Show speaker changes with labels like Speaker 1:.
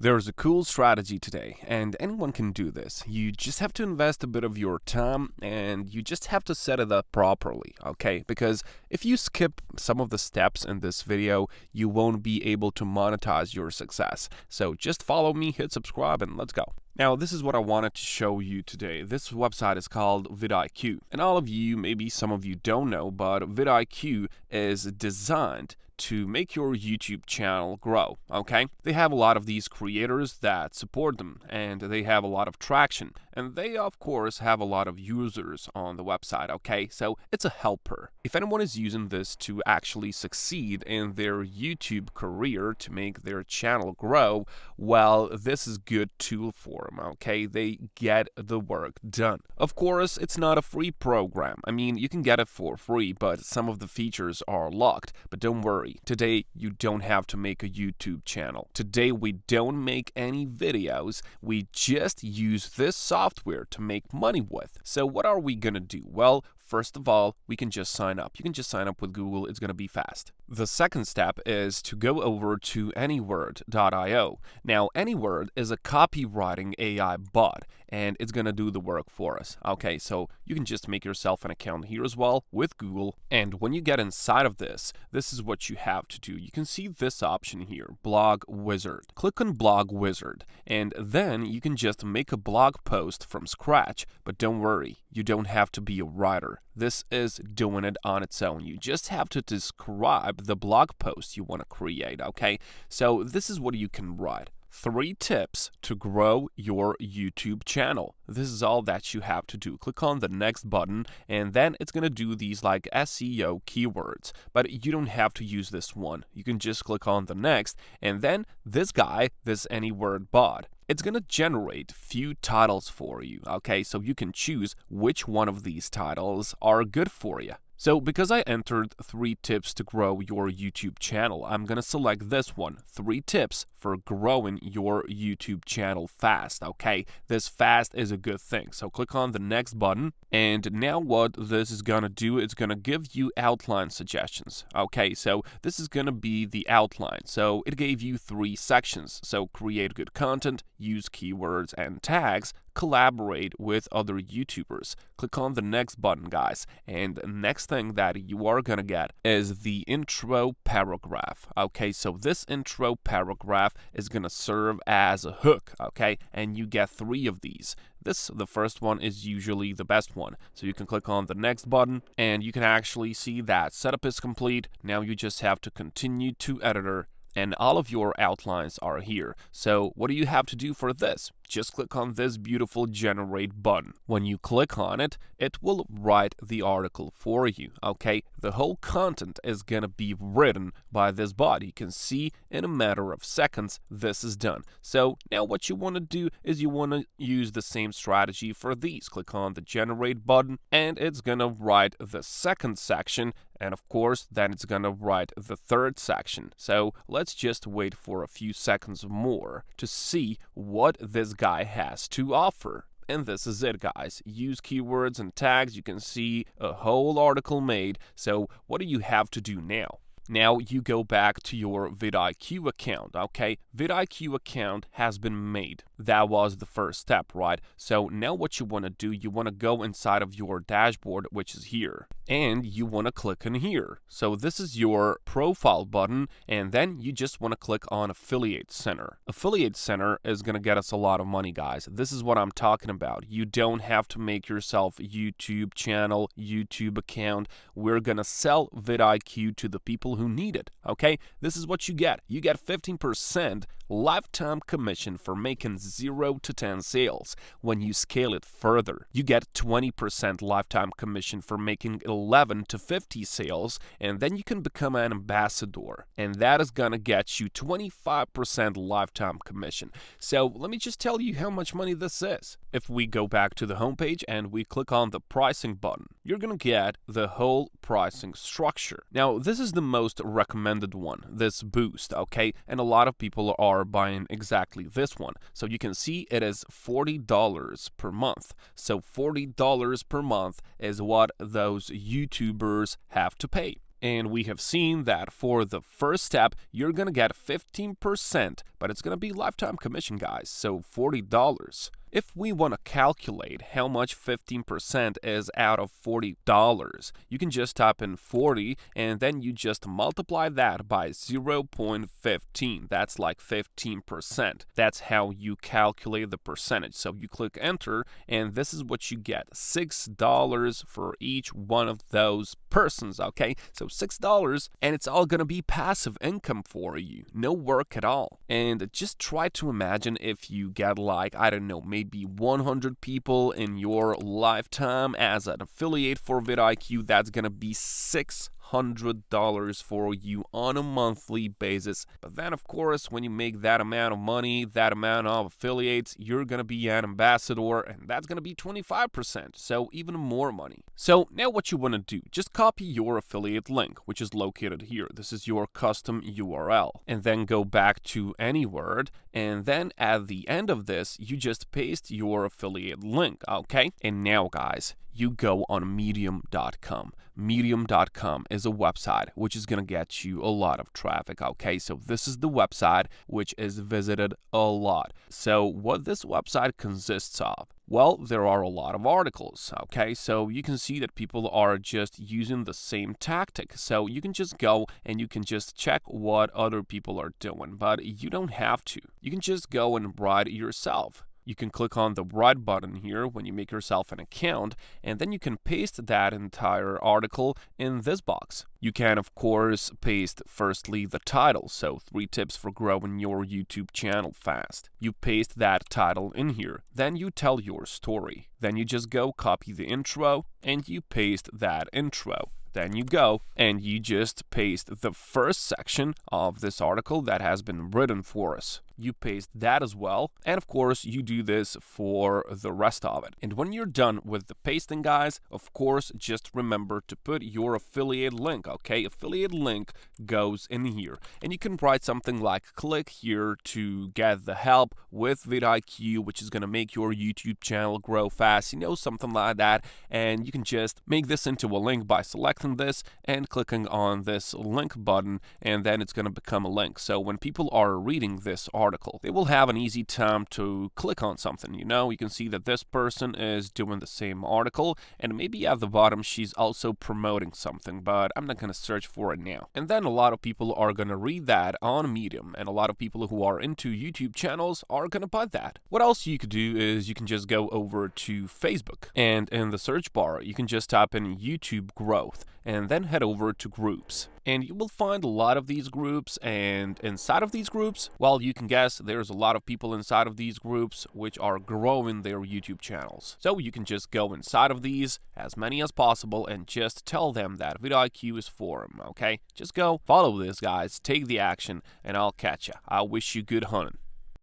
Speaker 1: There's a cool strategy today, and anyone can do this. You just have to invest a bit of your time and you just have to set it up properly, okay? Because if you skip some of the steps in this video, you won't be able to monetize your success. So just follow me, hit subscribe, and let's go. Now, this is what I wanted to show you today. This website is called vidIQ. And all of you, maybe some of you don't know, but vidIQ is designed to make your YouTube channel grow, okay? They have a lot of these creators that support them, and they have a lot of traction. And they, of course, have a lot of users on the website, okay? So it's a helper. If anyone is using this to actually succeed in their YouTube career to make their channel grow, well, this is a good tool for them, okay? They get the work done. Of course, it's not a free program. I mean, you can get it for free, but some of the features are locked. But don't worry. Today, you don't have to make a YouTube channel. Today, we don't make any videos. We just use this software to make money with. So what are we gonna do? Well, first of all, we can just sign up. You can just sign up with Google. It's going to be fast. The second step is to go over to anyword.io. Now, Anyword is a copywriting AI bot, and it's going to do the work for us. Okay, so you can just make yourself an account here as well with Google. And when you get inside of this, this is what you have to do. You can see this option here, Blog Wizard. Click on Blog Wizard, and then you can just make a blog post from scratch. But don't worry, you don't have to be a writer. This is doing it on its own. You just have to describe the blog post you want to create, okay? So this is what you can write. 3 tips to grow your YouTube channel. This is all that you have to do. Click on the next button, and then it's going to do these like SEO keywords. But you don't have to use this one. You can just click on the next, and then this guy, this Anyword bot, it's going to generate few titles for you, okay? So you can choose which one of these titles are good for you. So because I entered 3 tips to grow your YouTube channel, I'm going to select this one, 3 tips for growing your YouTube channel fast, okay? This fast is a good thing. So click on the next button, and now what this is going to do, it's going to give you outline suggestions, okay? So this is going to be the outline. So it gave you 3 sections. So create good content, use keywords and tags, collaborate with other YouTubers. Click on the next button, guys, and the next thing that you are gonna get is the intro paragraph. Okay, so this intro paragraph is gonna serve as a hook, okay, and you get 3 of these. The first one is usually the best one. So you can click on the next button, and you can actually see that setup is complete. Now you just have to continue to editor, and all of your outlines are here. So what do you have to do for this? Just click on this beautiful generate button. When you click on it, it will write the article for you, okay? The whole content is gonna be written by this bot. You can see in a matter of seconds, this is done. So now what you wanna do is you wanna use the same strategy for these. Click on the generate button, and it's gonna write the second section, and of course, then it's gonna write the third section. So let's just wait for a few seconds more to see what this guy has to offer. And this is it, guys. Use keywords and tags. You can see a whole article made. So what do you have to do now? Now you go back to your vidIQ account, okay? vidIQ account has been made. That was the first step, right? So now what you want to do, you want to go inside of your dashboard, which is here, and you want to click in here. So this is your profile button, and then you just want to click on Affiliate Center. Affiliate Center is going to get us a lot of money, guys. This is what I'm talking about. You don't have to make yourself a YouTube channel, YouTube account. We're going to sell vidIQ to the people who need it, okay? This is what you get. You get 15% lifetime commission for making 0 to 10 sales. When you scale it further, you get 20% lifetime commission for making 11 to 50 sales, and then you can become an ambassador, and that is gonna get you 25% lifetime commission. So let me just tell you how much money this is. If we go back to the homepage and we click on the pricing button, you're gonna get the whole pricing structure. Now, this is the most recommended one, this boost, okay? And a lot of people are buying exactly this one. So you can see it is $40 per month. So $40 per month is what those YouTubers have to pay. And we have seen that for the first step, you're going to get 15%, but it's going to be lifetime commission, guys, so $40. If we want to calculate how much 15% is out of $40, you can just type in 40 and then you just multiply that by 0.15. That's like 15%. That's how you calculate the percentage. So you click enter and this is what you get, $6 for each one of those persons, okay? So $6 and it's all going to be passive income for you, no work at all. And just try to imagine if you get like, I don't know, maybe 100 people in your lifetime as an affiliate for vidIQ, that's gonna be $600 for you on a monthly basis. But then, of course, when you make that amount of money, that amount of affiliates, you're gonna be an ambassador, and that's gonna be 25%, so even more money. So now what you want to do, just copy your affiliate link, which is located here. This is your custom URL, and then go back to any word, and then at the end of this, you just paste your affiliate link, okay? And now, guys, you go on medium.com. Medium.com is a website which is going to get you a lot of traffic, okay? So this is the website which is visited a lot. So what this website consists of? Well, there are a lot of articles, okay? So you can see that people are just using the same tactic. So you can just go and you can just check what other people are doing, but you don't have to. You can just go and write it yourself. You can click on the write button here when you make yourself an account, and then you can paste that entire article in this box. You can, of course, paste firstly the title, so 3 tips for growing your YouTube channel fast. You paste that title in here, then you tell your story. Then you just go copy the intro, and you paste that intro. Then you go and you just paste the first section of this article that has been written for us. You paste that as well, and of course you do this for the rest of it. And when you're done with the pasting, guys, of course just remember to put your affiliate link, okay? Affiliate link goes in here, and you can write something like click here to get the help with vidIQ, which is going to make your YouTube channel grow fast, you know, something like that. And you can just make this into a link by selecting this and clicking on this link button, and then it's going to become a link. So when people are reading this article, they will have an easy time to click on something. You know, you can see that this person is doing the same article, and maybe at the bottom she's also promoting something, but I'm not going to search for it now. And then a lot of people are going to read that on Medium, and a lot of people who are into YouTube channels are going to buy that. What else you could do is you can just go over to Facebook, and in the search bar you can just type in YouTube growth and then head over to groups. And you will find a lot of these groups, and inside of these groups, well, you can guess there's a lot of people inside of these groups which are growing their YouTube channels. So you can just go inside of these, as many as possible, and just tell them that vidIQ is for them, okay? Just go, follow this, guys, take the action, and I'll catch ya. I wish you good hunting.